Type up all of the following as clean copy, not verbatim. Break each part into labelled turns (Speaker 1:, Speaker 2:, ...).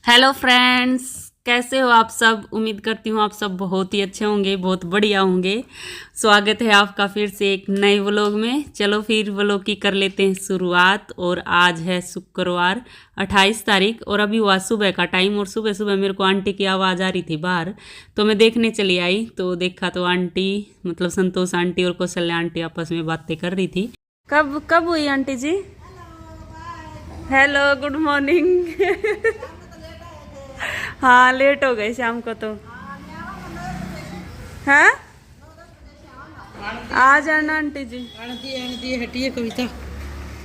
Speaker 1: Hello friends, कैसे हो आप सब। उम्मीद करती हूँ आप सब बहुत ही अच्छे होंगे, बहुत बढ़िया होंगे। स्वागत है आपका फिर से एक नए व्लॉग में। चलो फिर व्लॉग की कर लेते हैं शुरुआत। और आज है शुक्रवार 28 तारीख और अभी हुआ सुबह का टाइम। और सुबह सुबह मेरे को आंटी की आवाज़ आ रही थी बाहर, तो मैं देखने चली आई। तो देखा तो आंटी मतलब संतोष आंटी और कौशल्या आंटी आपस में बातें कर रही थी। कब कब हुई aunty ji? Hello, good morning. हाँ, लेट हो गए शाम को तो। हाँ, आ जाना आंटी जी।
Speaker 2: आंटी आंटी हटी है कविता।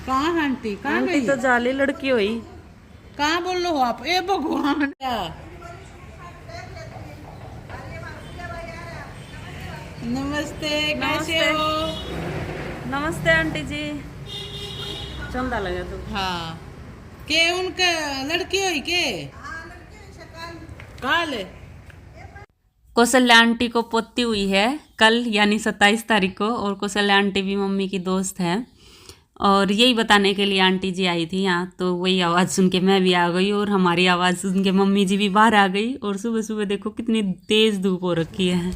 Speaker 2: कहाँ है आंटी? कहाँ
Speaker 1: आंटी
Speaker 2: गई?
Speaker 1: तो जाली लड़की हुई।
Speaker 2: कहाँ बोल रहे हो आप? ए भगवान! नमस्ते, कैसे
Speaker 1: नमस्ते।
Speaker 2: हो?
Speaker 1: नमस्ते आंटी जी। चंदा लगा तो।
Speaker 2: हाँ, के उनका लड़की हुई के? काल
Speaker 1: कौशल्या आंटी को पोती हुई है कल, यानी 27 तारीख को। और कौशल्या आंटी भी मम्मी की दोस्त है। और यही बताने के लिए आंटी जी आई थी यहाँ। तो वही आवाज़ सुन के मैं भी आ गई और हमारी आवाज़ सुन के मम्मी जी भी बाहर आ गई। और सुबह सुबह देखो कितनी तेज़ धूप हो रखी है।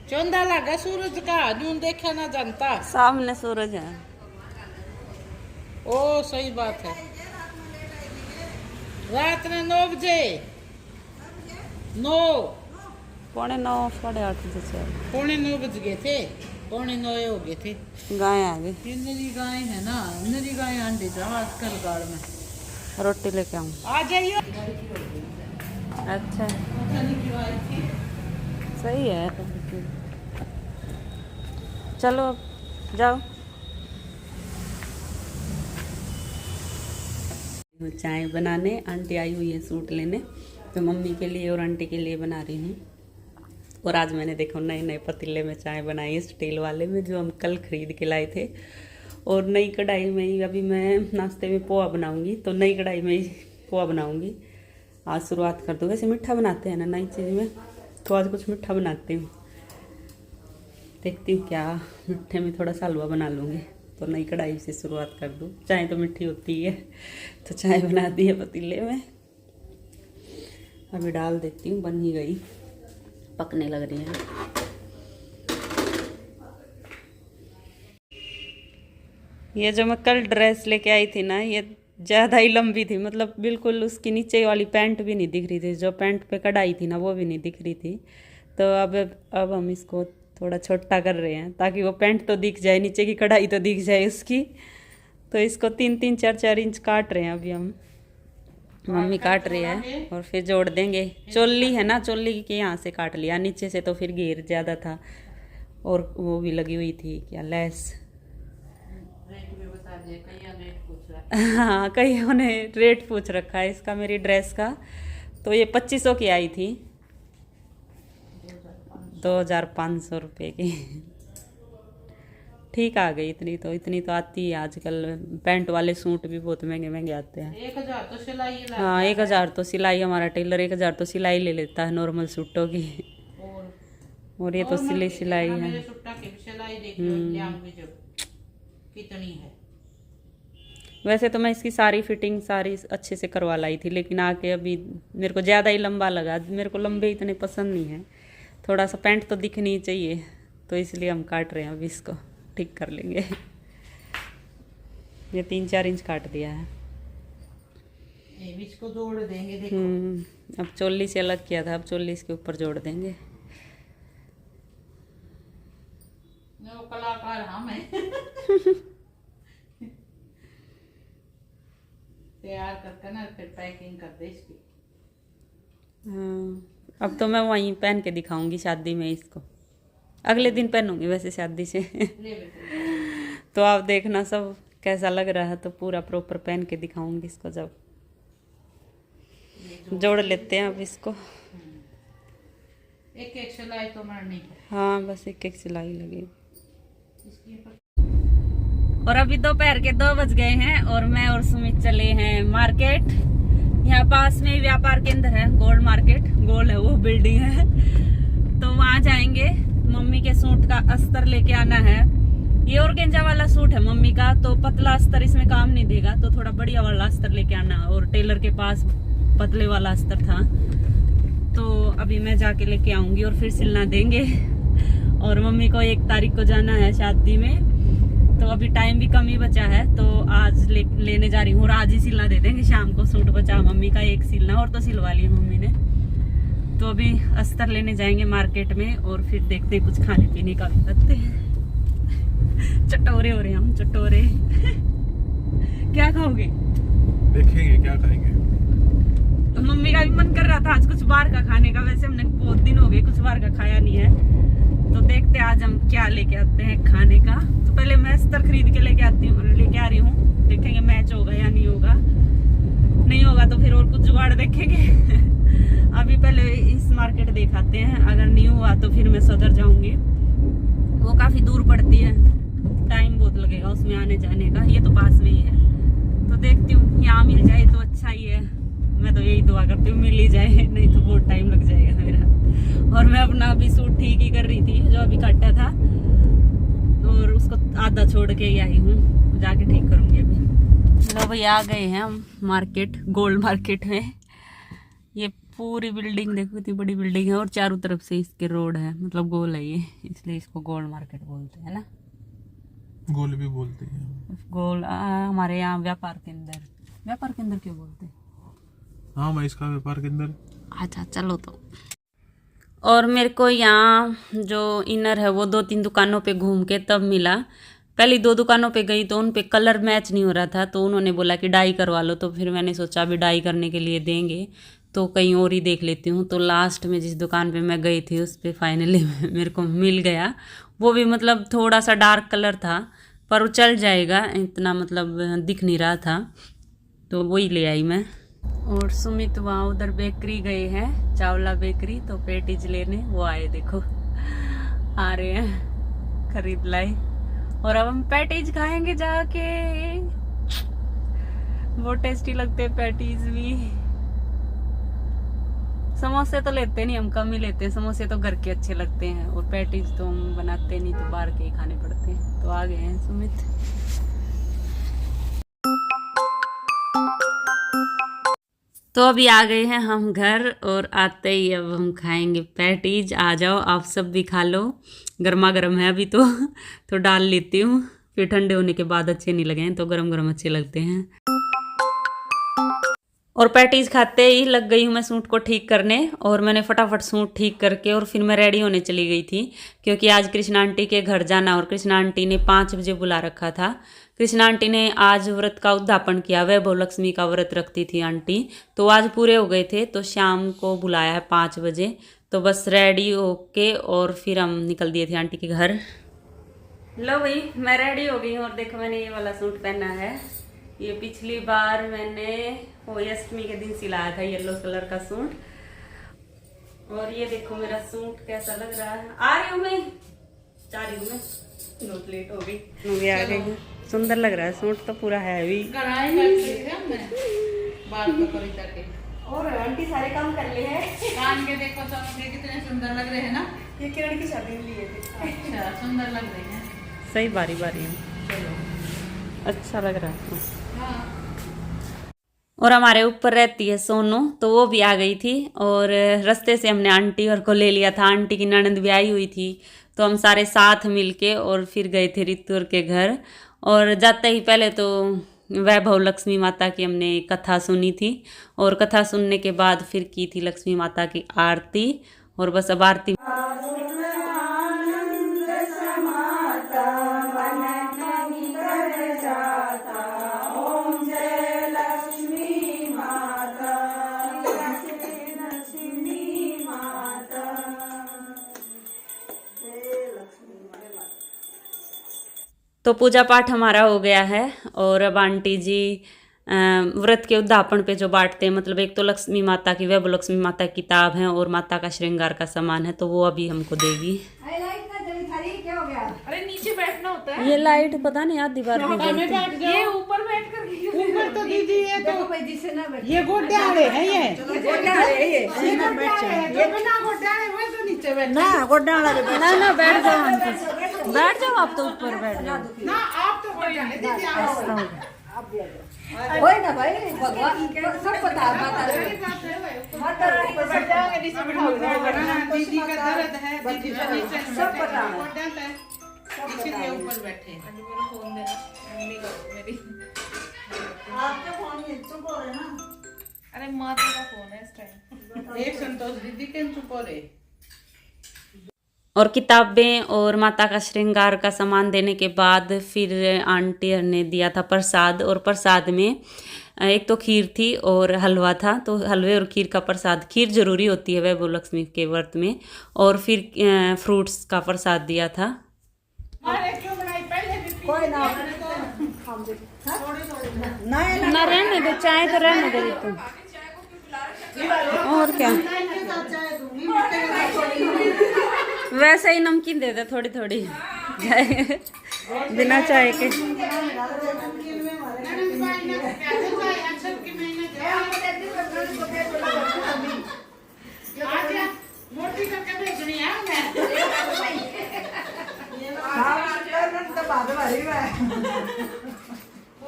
Speaker 2: चंदा लगा सूरज का, जून देखा ना जानता।
Speaker 1: सामने सूरज है।
Speaker 2: ओ सही बात है। रात में 9 बजे 9
Speaker 1: 9:45 8 बजे
Speaker 2: पौने 9 बज गए थे। पौने 9 हो गए थे।
Speaker 1: गाय आ गई।
Speaker 2: ये नरी गाय है ना, नरी गाय अंडे जा आजकल गाड़ में।
Speaker 1: रोटी लेके आऊँ?
Speaker 2: आ जाइए।
Speaker 1: अच्छा, सही है। चलो अब जाओ। चाय बनाने आंटी आई हुई है सूट लेने, तो मम्मी के लिए और आंटी के लिए बना रही हूँ। और आज मैंने देखो नए नए पतीले में चाय बनाई, स्टील वाले में, जो हम कल खरीद के लाए थे। और नई कढ़ाई में ही अभी मैं नाश्ते में पोहा बनाऊंगी, तो नई कढ़ाई में ही पोहा बनाऊंगी। आज शुरुआत कर दूँ। वैसे मीठा बनाते हैं ना नई चीज़ में, तो आज कुछ मीठा बनाती हूँ। देखती हूँ क्या, मीठे में थोड़ा सा हलवा बना लूँगी। तो नई कढ़ाई से शुरुआत कर दूँ। चाय तो मीठी होती है, तो चाय बना दी है पतीले में। अभी डाल देती हूँ, बन ही गई, पकने लग रही है। ये जो मैं कल ड्रेस लेके आई थी ना, ये ज़्यादा ही लंबी थी। मतलब बिल्कुल उसकी नीचे वाली पैंट भी नहीं दिख रही थी, जो पैंट पे कढ़ाई थी ना वो भी नहीं दिख रही थी। तो अब हम इसको थोड़ा छोटा कर रहे हैं, ताकि वो पैंट तो दिख जाए, नीचे की कढ़ाई तो दिख जाए उसकी। तो इसको 3-3 4-4 इंच काट रहे हैं अभी हम। मम्मी काट रही है और फिर जोड़ देंगे। चोली है ना, चोली के यहाँ से काट लिया, नीचे से तो फिर घेर ज़्यादा था। और वो भी लगी हुई थी क्या, लेस। हाँ, कईयों ने रेट पूछ रखा है इसका, मेरी ड्रेस का। तो ये 2500 की आई थी, 2500 रुपये की। ठीक आ गई। इतनी तो आती है आजकल। पैंट वाले सूट भी बहुत महंगे महंगे आते हैं।
Speaker 2: 1000 तो सिलाई।
Speaker 1: हाँ, 1000 तो सिलाई, हमारा टेलर 1000 तो सिलाई ले लेता है नॉर्मल सूटों की। और ये तो सिलाई है।
Speaker 2: कितनी है?
Speaker 1: वैसे तो मैं इसकी सारी फिटिंग सारी अच्छे से करवा लाई थी, लेकिन आके अभी मेरे को ज़्यादा ही लंबा लगा। मेरे को लंबे इतने पसंद नहीं है, थोड़ा सा पैंट तो दिखनी चाहिए। तो इसलिए हम काट रहे हैं, अभी इसको ठीक कर लेंगे। ये 3-4 इंच काट दिया है।
Speaker 2: इसको जोड़ देंगे देखो।
Speaker 1: अब चोली से अलग किया था, अब चोली इसके ऊपर जोड़ देंगे।
Speaker 2: वो कलाकार हम हैं। तैयार करके ना फिर पैकिंग कर दे इसकी।
Speaker 1: हाँ, अब तो मैं वहीं पहन के दिखाऊंगी शादी में इसको। अगले दिन पहनूंगी वैसे शादी से। तो आप देखना सब कैसा लग रहा है, तो पूरा प्रॉपर पहन के दिखाऊंगी इसको। जब जोड़ लेते हैं अब इसको।
Speaker 2: एक एक सिलाई तो मारनी है।
Speaker 1: हाँ, बस एक एक सिलाई लगी। और अभी दोपहर के 2 बज गए हैं और मैं और सुमित चले हैं मार्केट। यहाँ पास में व्यापार केंद्र है, गोल्ड मार्केट, गोल्ड है वो बिल्डिंग है। तो वहाँ जाएंगे। मम्मी के सूट का अस्तर लेके आना है। ये ऑर्गेंजा वाला सूट है मम्मी का, तो पतला अस्तर इसमें काम नहीं देगा, तो थोड़ा बढ़िया वाला अस्तर लेके आना। और टेलर के पास पतले वाला अस्तर था। तो अभी मैं जाके लेके आऊंगी और फिर सिलना देंगे। और मम्मी को 1 तारीख को जाना है शादी में, तो अभी टाइम भी कम ही बचा है, तो आज लेने जा रही हूँ और आज ही सिलना दे देंगे। शाम को सूट बचा मम्मी का 1 सिलना, और तो सिलवा लिया मम्मी ने। तो अभी अस्तर लेने जाएंगे मार्केट में और फिर देखते हैं, कुछ खाने पीने का भी करते हैं। चटोरे हो रहे हम, चटोरे। क्या खाओगे?
Speaker 3: देखेंगे क्या खाएंगे।
Speaker 1: तो मम्मी का भी मन कर रहा था आज कुछ बाहर का खाने का। वैसे हमने बहुत दिन हो गए कुछ बाहर का खाया नहीं है, तो देखते आज हम क्या लेके आते हैं खाने का। तो पहले मैं अस्तर खरीद के लेके आ रही हूँ। देखेंगे मैच होगा या नहीं होगा। नहीं होगा तो फिर और कुछ जुगाड़ देखेंगे। अभी पहले इस मार्केट दिखाते हैं, अगर नहीं हुआ तो फिर मैं सदर जाऊंगी। वो काफी दूर पड़ती है, टाइम बहुत लगेगा उसमें आने जाने का। ये तो पास में ही है, तो देखती हूँ यहाँ मिल जाए तो अच्छा ही है। मैं तो यही दुआ करती हूँ मिल ही जाए, नहीं तो बहुत टाइम लग जाएगा मेरा। और मैं अपना अभी सूट ठीक ही कर रही थी जो अभी काटा था, और उसको आधा छोड़ के ही आई हूँ, जाके ठीक करूंगी अभी। लो भाई आ गए हैं हम मार्केट, गोल्ड मार्केट में। ये पूरी बिल्डिंग देखो, कितनी बड़ी बिल्डिंग है और चारों तरफ से इसके रोड है, मतलब गोल है ये, इसलिए इसको गोल्ड मार्केट बोलते हैं ना।
Speaker 3: गोल भी बोलते हैं।
Speaker 1: गोल हमारे यहाँ व्यापार केंद्र क्यों बोलते हैं?
Speaker 3: हाँ मैं इसका व्यापार केंद्र।
Speaker 1: अच्छा चलो। तो और मेरे को यहाँ जो इनर है वो 2-3 दुकानों पे घूम के तब मिला। पहली 2 दुकानों पे गई तो उन पे कलर मैच नहीं हो रहा था, तो उन्होंने बोला कि डाई करवा लो। तो फिर मैंने सोचा अभी डाई करने के लिए देंगे तो कहीं और ही देख लेती हूँ। तो लास्ट में जिस दुकान पे मैं गई थी उस पे फाइनली मेरे को मिल गया। वो भी मतलब थोड़ा सा डार्क कलर था, पर वो चल जाएगा, इतना मतलब दिख नहीं रहा था, तो वही ले आई मैं। और सुमित वहाँ उधर बेकरी गए हैं, चावला बेकरी, तो पेटीज लेने वो आए, देखो आ रहे हैं, खरीद लाए। और अब हम पैटीज खाएंगे जाके, बहुत टेस्टी लगते हैं पैटीज भी। समोसे तो लेते नहीं, हम कम ही लेते हैं। समोसे तो घर के अच्छे लगते हैं, और पैटीज तो हम बनाते नहीं, तो बाहर के ही खाने पड़ते हैं। तो आ गए हैं सुमित। तो अभी आ गए हैं हम घर, और आते ही अब हम खाएंगे पैटीज। आ जाओ आप सब भी खा लो, गर्मा गर्म है अभी तो डाल लेती हूँ, फिर ठंडे होने के बाद अच्छे नहीं लगे, तो गरम गरम अच्छे लगते हैं। और पैटीज खाते ही लग गई हूँ मैं सूट को ठीक करने, और मैंने फटाफट सूट ठीक करके और फिर मैं रेडी होने चली गई थी, क्योंकि आज कृष्णा आंटी के घर जाना, और कृष्णा आंटी ने 5 बजे बुला रखा था। कृष्णा आंटी ने आज व्रत का उद्यापन किया, वैभव लक्ष्मी का व्रत रखती थी आंटी, तो आज पूरे हो गए थे, तो शाम को बुलाया है 5 बजे। तो बस रेडी होके और फिर हम निकल दिए थे आंटी के घर। लो भाई मैं रेडी हो गई हूँ, और देखो मैंने ये वाला सूट पहना है। ये पिछली बार मैंने होली अष्टमी के दिन सिलाया था, येलो कलर का सूट। और ये देखो मेरा सूट कैसा लग रहा है। आ रही हूँ मैं, जा रही हूँ मैं, बहुत लेट हो गई। मूवी आ गई, सुंदर लग रहा है सूट तो, पूरा हैवी। और आंटी सारे काम कर लिए हैं।
Speaker 2: कान के देखो चमके कितने सुंदर लग रहे हैं ना।
Speaker 1: ये किरण की शादी में लिए थे।
Speaker 2: अच्छा सुंदर लग रहे हैं।
Speaker 1: सही बारी बारी है,
Speaker 2: चलो
Speaker 1: अच्छा लग रहा है।
Speaker 2: हाँ।
Speaker 1: और हमारे ऊपर रहती है सोनू, तो वो भी आ गई थी, और रास्ते से हमने आंटी और को ले लिया था। आंटी की ननद भी आई हुई थी, तो हम सारे साथ मिलके और फिर गए थे रितुर के घर। और जाते ही पहले तो वैभव लक्ष्मी माता की हमने कथा सुनी थी, और कथा सुनने के बाद फिर की थी लक्ष्मी माता की आरती। और बस अब आरती तो पूजा पाठ हमारा हो गया है। और अब आंटी जी व्रत के उद्यापन पे जो बांटते हैं, मतलब एक तो लक्ष्मी माता की, वैभव लक्ष्मी माता की किताब है और माता का श्रृंगार का सामान है, तो वो अभी हमको देगी।
Speaker 2: अरे नीचे बैठना होता है।
Speaker 1: ये लाइट पता नहीं आधी बार
Speaker 2: ये ऊपर बैठ कर ऊपर तो दीदी ये तो ये गोड्याड़े है, ये बिना गोड्याड़े वो तो नीचे बैठ
Speaker 1: ना गोड्याड़ा ना बैठ जाओ आंटी, बैठ जाओ आप तो ऊपर बैठ जाओ
Speaker 2: ना। आप तो गोड्याड़े दीदी आप
Speaker 4: होए ना भाई, भगवान सब पता है, माता रानी को सब
Speaker 2: दीदी का दर्द है, दीदी का
Speaker 4: सब पता है।
Speaker 2: इसलिए ऊपर बैठे हैं।
Speaker 4: आपके फोन में चुप हो रहे ना।
Speaker 5: अरे माता का फोन है इस टाइम।
Speaker 2: एक संतोष दीदी के चुप हो रहे।
Speaker 1: और किताबें और माता का श्रृंगार का सामान देने के बाद फिर आंटी ने दिया था प्रसाद, और प्रसाद में एक तो खीर थी और हलवा था। तो हलवे और खीर का प्रसाद, खीर जरूरी होती है वैभव लक्ष्मी के व्रत में, और फिर फ्रूट्स का प्रसाद दिया था।
Speaker 4: कोई ना
Speaker 1: ना रहने दो, चाय तो रहने दे तुम, और क्या वैसे ही नमकीन दे दे थोड़ी थोड़ी बिना चाय के।
Speaker 2: मोटी करके भेजनी है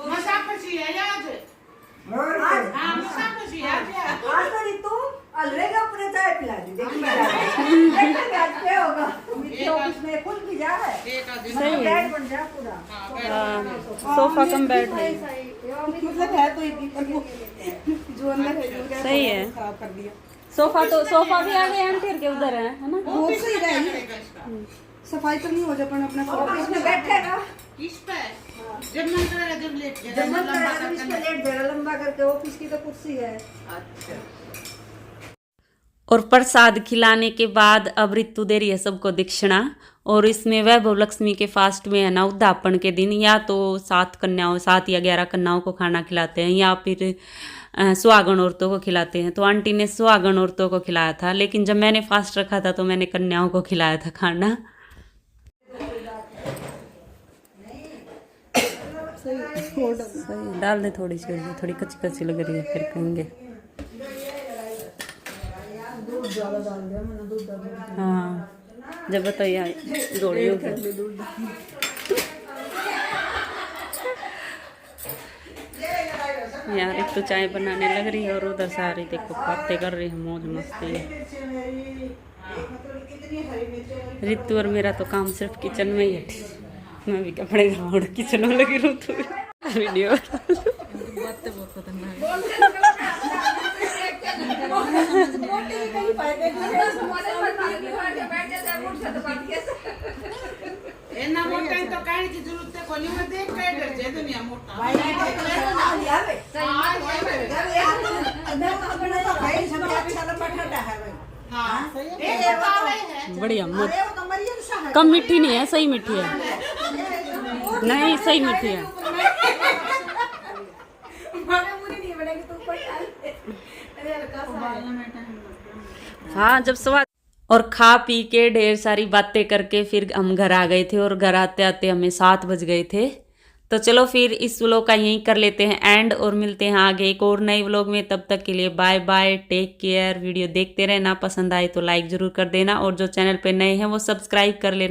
Speaker 2: मसा खुशी है आज। हाँ मसा खुशी है आज।
Speaker 4: आज तो तू अलवे के ऊपर चाय पिला दी, देखी आज क्या होगा। ऑफिस में खुल भी जा है,
Speaker 1: सही है,
Speaker 4: बेड बन जा पूरा।
Speaker 1: सोफा कम बेड है,
Speaker 2: मतलब है तो जो अंदर है
Speaker 1: सही है।
Speaker 2: खराब कर दिया।
Speaker 1: सोफा भी आ गए एंटर के उधर है ना।
Speaker 2: वो सही रहेगी, सफाई तो नहीं हो जाए पर अपना
Speaker 4: ऑफिस में बैठेगा,
Speaker 2: इस पे जब मन करेगा जब लेट
Speaker 4: जब मन करेगा तो इस पे लेट जाएगा लंबा करके। ऑफिस की तो कुर्सी है।
Speaker 2: अच्छा।
Speaker 1: और प्रसाद खिलाने के बाद अब ऋतु दे रही है सबको दक्षिणा, और इसमें वैभव लक्ष्मी के फास्ट में है ना उद्यापन के दिन या तो 7 या 11 कन्याओं को खाना खिलाते हैं, या फिर सुहागन औरतों को खिलाते हैं। तो आंटी ने सुहागन औरतों को खिलाया था, लेकिन जब मैंने फास्ट रखा था तो मैंने कन्याओं को खिलाया था खाना। सही डाल दे थोड़ी सी, थोड़ी कच्ची कच्ची लग रही है, फिर कहेंगे हाँ। जब बताइए जोड़ी हो गई यार, एक तो चाय बनाने लग रही है और उधर सारी देखो बातें कर रही है, मौज मस्ती। ऋतु और मेरा तो काम सिर्फ किचन में ही है। मैं भी कपड़े धोड़ किचन में लगी रहूँ तो वीडियो
Speaker 2: इतना मोटा तो कहने की जरूरत है कोई में देख के डर जाए दुनिया मोटा
Speaker 1: बढ़िया। कम मीठी नहीं है, सही मीठी है, नहीं सही मीठी है। हाँ जब स्वाद। और खा पी के ढेर सारी बातें करके फिर हम घर आ गए थे, और घर आते आते हमें 7 बज गए थे। तो चलो फिर इस व्लॉग का यहीं कर लेते हैं एंड, और मिलते हैं आगे एक और नए व्लॉग में। तब तक के लिए bye bye, take care. Video देखते रहना, पसंद आए तो लाइक जरूर कर देना, और जो चैनल पे नए हैं वो सब्सक्राइब कर लेना।